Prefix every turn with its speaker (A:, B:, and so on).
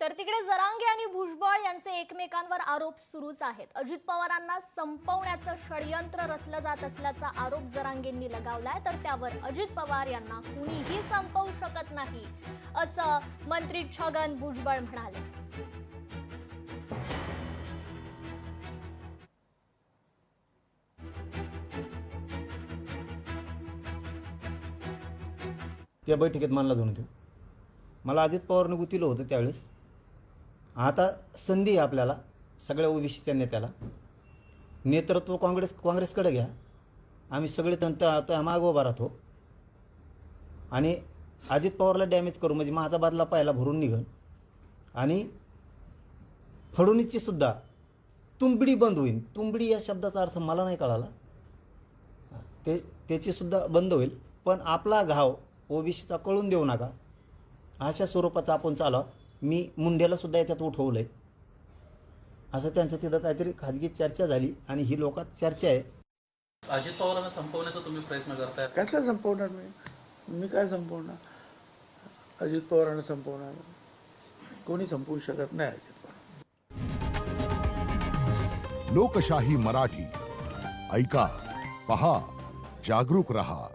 A: तर तिकडे जरांगे आणि भुजबळ यांचे एकमेकांवर आरोप सुरूच आहेत। अजित पवारांना संपवण्याचं षडयंत्र रचलं जात असल्याचा आरोप जरांगेंनी लगावलाय, तर त्यावर अजित पवार यांना कुणीही संपवू शकत नाही असं मंत्री छगन भुजबळ म्हणाले।
B: त्या बैठकीत मानला जाऊन होतो। मला अजित पवारने गुतीलं होतं त्यावेळेस। आता संधी आहे आपल्याला सगळ्या ओबीसीच्या नेत्याला, नेतृत्व काँग्रेसकडे घ्या, आम्ही सगळे त्या मागे उभा राहतो आणि अजित पवारला डॅमेज करू म्हणजे माझा बदला पाहायला भरून निघल। आणि फडणवीसची सुद्धा तुंबडी बंद होईल। तुंबडी या शब्दाचा अर्थ मला नाही कळाला, त्याची सुद्धा बंद होईल। पण आपला घाव ओबीसीचा कळून देऊ नका अशा स्वरूपाचा आपण चालवा। मी मुंडेला सुद्धा याच्यात उठवलंय असं त्यांचं तिथं काहीतरी खाजगी चर्चा झाली आणि ही लोकात चर्चा आहे।
C: अजित पवारांना संपवण्याचा तुम्ही प्रयत्न करताय?
D: काय संपवणार मी काय संपवणार? अजित पवारांना संपवणार कोणी संपवू शकत नाही अजित पवार।
E: लोकशाही मराठी ऐका, पहा, जागरूक रहा।